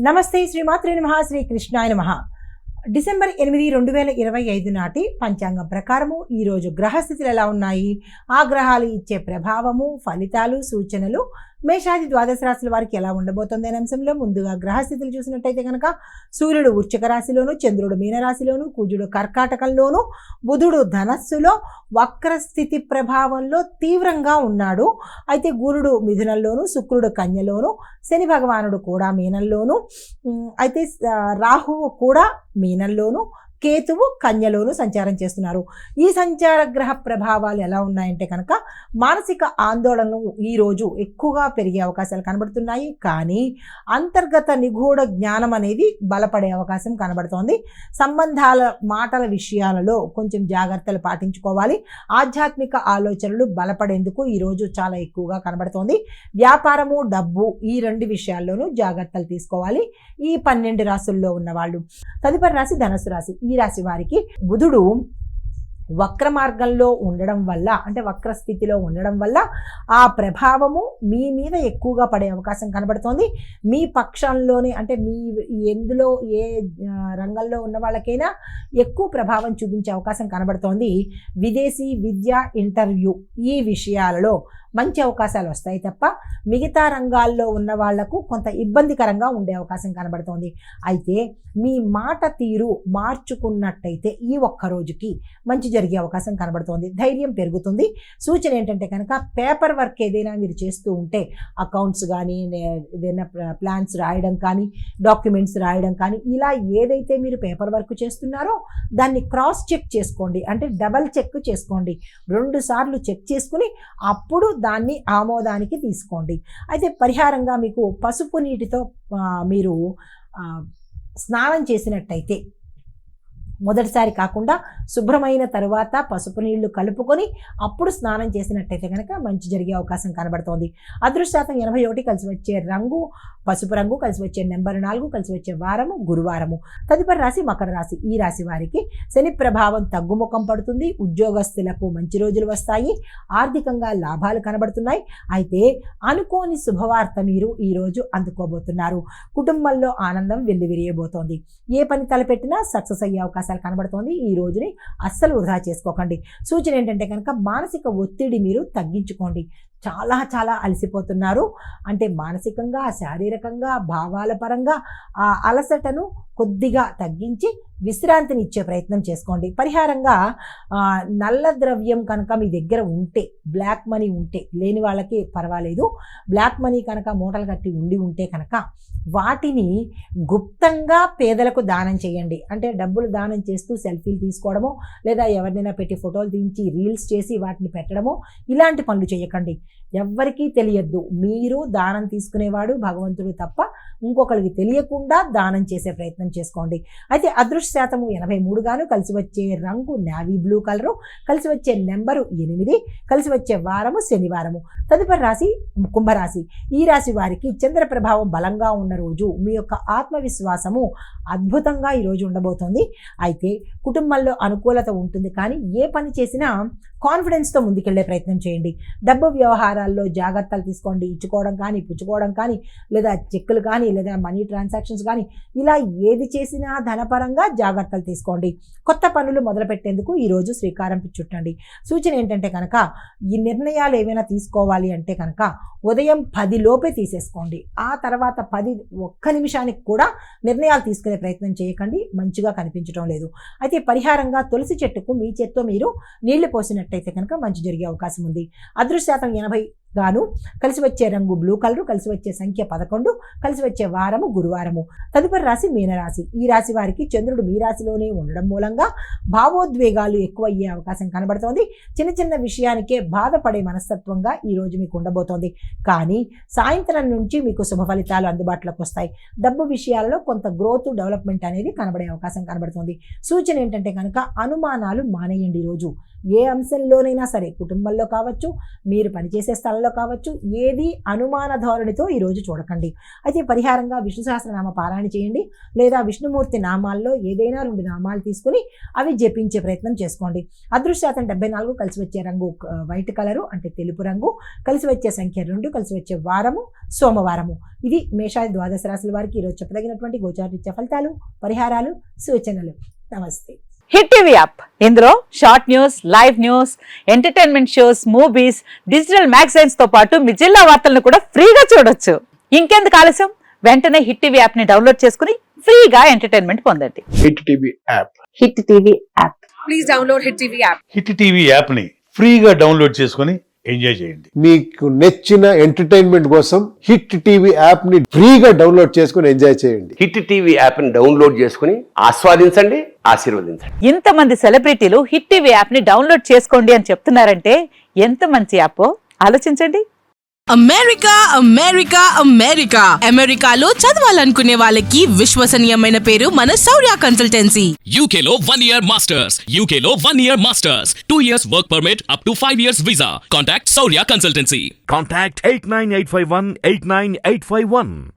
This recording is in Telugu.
నమస్తే శ్రీమాత్రే నమః శ్రీ కృష్ణాయ నమః. డిసెంబర్ 8, 2025 నాటి పంచాంగం ప్రకారము ఈరోజు గ్రహస్థితులు ఎలా ఉన్నాయి, ఆ గ్రహాలు ఇచ్చే ప్రభావము, ఫలితాలు, సూచనలు మేషాది ద్వాదశ రాశుల వారికి ఎలా ఉండబోతుంది అనే అంశంలో ముందుగా గ్రహస్థితులు చూసినట్టయితే కనుక సూర్యుడు వృశ్చిక రాశిలోను, చంద్రుడు మీనరాశిలోను, కుజుడు కర్కాటకంలోను, బుధుడు ధనస్సులో వక్రస్థితి ప్రభావంలో తీవ్రంగా ఉన్నాడు. అయితే గురుడు మిథునంలోను, శుక్రుడు కన్యలోను, శని భగవానుడు కూడా మీనంలోను, అయితే రాహువు కూడా మీనంలోను, కేతువు కన్యలోను సంచారం చేస్తున్నారు. ఈ సంచార గ్రహ ప్రభావాలు ఎలా ఉన్నాయంటే కనుక మానసిక ఆందోళనలు ఈరోజు ఎక్కువగా పెరిగే అవకాశాలు కనబడుతున్నాయి. కానీ అంతర్గత నిగూఢ జ్ఞానం అనేది బలపడే అవకాశం కనబడుతోంది. సంబంధాల మాటల విషయాలలో కొంచెం జాగ్రత్తలు పాటించుకోవాలి. ఆధ్యాత్మిక ఆలోచనలు బలపడేందుకు ఈరోజు చాలా ఎక్కువగా కనబడుతోంది. వ్యాపారము, డబ్బు ఈ రెండు విషయాల్లోనూ జాగ్రత్తలు తీసుకోవాలి ఈ 12 రాశుల్లో ఉన్నవాళ్ళు. తదుపరి రాశి ధనస్సు రాశి. ఈ రాశి వారికి బుధుడు వక్ర మార్గంలో ఉండడం వల్ల, అంటే వక్ర స్థితిలో ఉండడం వల్ల ఆ ప్రభావము మీ మీద ఎక్కువగా పడే అవకాశం కనబడుతోంది. మీ పక్షంలోనే, అంటే మీ ఎందులో ఏ రంగంలో ఉన్న వాళ్ళకైనా ఎక్కువ ప్రభావం చూపించే అవకాశం కనబడుతోంది. విదేశీ విద్య, ఇంటర్వ్యూ ఈ విషయాలలో మంచి అవకాశాలు వస్తాయి తప్ప మిగతా రంగాల్లో ఉన్న వాళ్లకు కొంత ఇబ్బందికరంగా ఉండే అవకాశం కనబడుతోంది. అయితే మీ మాట తీరు మార్చుకున్నట్టయితే ఈ ఒక్క రోజుకి మంచి జరిగే అవకాశం కనబడుతోంది. ధైర్యం పెరుగుతుంది. సూచన ఏంటంటే కనుక పేపర్ వర్క్ ఏదైనా మీరు చేస్తూ ఉంటే, అకౌంట్స్ కానీ, ఏదైనా ప్లాన్స్ రాయడం కానీ, డాక్యుమెంట్స్ రాయడం కానీ, ఇలా ఏదైతే మీరు పేపర్ వర్క్ చేస్తున్నారో దాన్ని క్రాస్ చెక్ చేసుకోండి. అంటే డబల్ చెక్ చేసుకోండి. 2 సార్లు చెక్ చేసుకుని అప్పుడు దాన్ని ఆమోదానికి తీసుకోండి. అయితే పరిహారంగా మీకు పసుపు నీటితో మీరు స్నానం చేసినట్టయితే, మొదటిసారి కాకుండా శుభ్రమైన తరువాత పసుపు నీళ్లు కలుపుకొని అప్పుడు స్నానం చేసినట్టయితే కనుక మంచి జరిగే అవకాశం కనబడుతోంది. అదృష్టశాతం 81, కలిసి వచ్చే రంగు పసుపు రంగు, కలిసి వచ్చే నెంబర్ 4, కలిసి వచ్చే వారము గురువారము. తదుపరి రాశి మకర రాశి. ఈ రాశి వారికి శని ప్రభావం తగ్గుముఖం పడుతుంది. ఉద్యోగస్తులకు మంచి రోజులు వస్తాయి. ఆర్థికంగా లాభాలు కనబడుతున్నాయి. అయితే అనుకోని శుభవార్త మీరు ఈరోజు అందుకోబోతున్నారు. కుటుంబంలో ఆనందం వెల్లివిరియబోతోంది. ఏ పని తలపెట్టినా సక్సెస్ అయ్యే అవకాశం కనబడుతోంది. ఈ రోజుని అస్సలు వృధా చేసుకోకండి. సూచన ఏంటంటే కనుక మానసిక ఒత్తిడి మీరు తగ్గించుకోండి. చాలా అలసిపోతున్నారు. అంటే మానసికంగా, శారీరకంగా, భావాల పరంగా ఆ అలసటను కొద్దిగా తగ్గించి విశ్రాంతిని ఇచ్చే ప్రయత్నం చేసుకోండి. పరిహారంగా నల్ల ద్రవ్యం కనుక మీ దగ్గర ఉంటే, బ్లాక్ మనీ ఉంటే, లేని వాళ్ళకి పర్వాలేదు, బ్లాక్ మనీ కనుక మూటలు కట్టి ఉంటే కనుక వాటిని గుప్తంగా పేదలకు దానం చేయండి. అంటే డబ్బులు దానం చేస్తూ సెల్ఫీలు తీసుకోవడమో, లేదా ఎవరినైనా పెట్టి ఫోటోలు తీయించి రీల్స్ చేసి వాటిని పెట్టడమో, ఇలాంటి పనులు చేయకండి. ఎవ్వరికీ తెలియద్దు. మీరు దానం తీసుకునేవాడు భగవంతుడు తప్ప ఇంకొకరికి తెలియకుండా దానం చేసే ప్రయత్నం చేసుకోండి. అయితే అదృష్టశాతము 83 గాను, కలిసి వచ్చే రంగు నేవీ బ్లూ కలరు, కలిసి వచ్చే నెంబరు 8, కలిసి వచ్చే వారము శనివారము. తదుపరి రాశి కుంభరాశి. ఈ రాశి వారికి చంద్ర ప్రభావం బలంగా ఉన్న రోజు. మీ యొక్క ఆత్మవిశ్వాసము అద్భుతంగా ఈరోజు ఉండబోతోంది. అయితే కుటుంబంలో అనుకూలత ఉంటుంది. కానీ ఏ పని చేసినా కాన్ఫిడెన్స్తో ముందుకెళ్లే ప్రయత్నం చేయండి. డబ్బు వ్యవహారాల్లో జాగ్రత్తలు తీసుకోండి. ఇచ్చుకోవడం కానీ, పుచ్చుకోవడం కానీ, లేదా చెక్కులు కానీ, లేదా మనీ ట్రాన్సాక్షన్స్ కానీ, ఇలా ఏది చేసినా ధనపరంగా జాగ్రత్తలు తీసుకోండి. కొత్త పనులు మొదలుపెట్టేందుకు ఈరోజు శ్రీకారం చుట్టండి. సూచన ఏంటంటే కనుక ఈ నిర్ణయాలు ఏమైనా తీసుకోవాలి అంటే కనుక ఉదయం 10 లోపే తీసేసుకోండి. ఆ తర్వాత 1 నిమిషానికి కూడా నిర్ణయాలు తీసుకునే ప్రయత్నం చేయకండి. మంచిగా కనిపించడం లేదు. అయితే పరిహారంగా తులసి చెట్టుకు మీ చేత్తో మీరు నీళ్లు పోసినట్టయితే కనుక మంచి జరిగే అవకాశం ఉంది. అదృష్టశాతం 80 గాను, కలిసి వచ్చే రంగు బ్లూ కలరు, కలిసి వచ్చే సంఖ్య 11, కలిసి వచ్చే వారము గురువారము. తదుపరి రాశి మీనరాశి. ఈ రాశి వారికి చంద్రుడు మీ రాశిలోనే ఉండడం మూలంగా భావోద్వేగాలు ఎక్కువ అయ్యే అవకాశం కనబడుతోంది. చిన్న విషయానికే బాధపడే మనస్తత్వంగా ఈ రోజు మీకు ఉండబోతోంది. కానీ సాయంత్రం నుంచి మీకు శుభ ఫలితాలు అందుబాటులోకి వస్తాయి. డబ్బు విషయాలలో కొంత గ్రోత్, డెవలప్మెంట్ అనేది కనబడే అవకాశం కనబడుతుంది. సూచన ఏంటంటే కనుక అనుమానాలు మానేయండి. ఈరోజు ఏ అంశంలోనైనా సరే, కుటుంబంలో కావచ్చు, మీరు పనిచేసే స్థలంలో కావచ్చు, ఏది అనుమాన ధోరణితో ఈరోజు చూడకండి. అయితే పరిహారంగా విష్ణు సహస్రనామ పారాయణ చేయండి, లేదా విష్ణుమూర్తి నామాల్లో ఏదైనా 2 నామాలు తీసుకుని అవి జపించే ప్రయత్నం చేసుకోండి. అదృష్టశాతం 74, కలిసి వచ్చే రంగు వైట్ కలరు అంటే తెలుపు రంగు, కలిసి వచ్చే సంఖ్య 2, కలిసి వచ్చే వారము సోమవారము. ఇది మేషాది ద్వాదశ రాశుల వారికి ఈరోజు చెప్పదగినటువంటి గోచారరీత్యా ఫలితాలు, పరిహారాలు, సూచనలు. నమస్తే. హిట్ టీవీ యాప్, ఇందులో short news, live news, entertainment shows, movies, digital magazines తో పాటు మీ జిల్లా వార్తలను కూడా ఫ్రీగా చూడొచ్చు. ఇంకెందుకు ఆలస్యం, వెంటనే హిట్ టీవీ యాప్ ని డౌన్లోడ్ చేసుకుని ఫ్రీగా ఎంటర్టైన్మెంట్ పొందండి. Hit TV app. Hit TV app. Please download hit TV app. Hit TV app ని ఫ్రీగా డౌన్లోడ్ చేసుకొని ఎంజాయ్ చేయండి. మీకు నచ్చిన ఎంటర్టైన్మెంట్ కోసం హిట్ టీవీ యాప్ ని ఫ్రీగా డౌన్లోడ్ చేసుకొని ఎంజాయ్ చేయండి. హిట్ టీవీ యాప్ ని డౌన్లోడ్ చేసుకుని ఆస్వాదించండి, ఆశీర్వదించండి. ఇంతమంది సెలబ్రిటీలు హిట్ టీవీ యాప్ ని డౌన్లోడ్ చేసుకోండి అని చెప్తున్నారంటే ఎంత మంచి యాప్ ఆలోచించండి. అమెరికా అమెరికా అమెరికా అమెరికాలో చదవాలనుకునే వాళ్ళకి విశ్వసనీయమైన పేరు మన శౌర్య కన్సల్టెన్సీ. UK లో 1 year masters. UK లో 1 year masters. 2 years work permit up to 5 years visa. Contact Saurya Consultancy. Contact 89851 89851.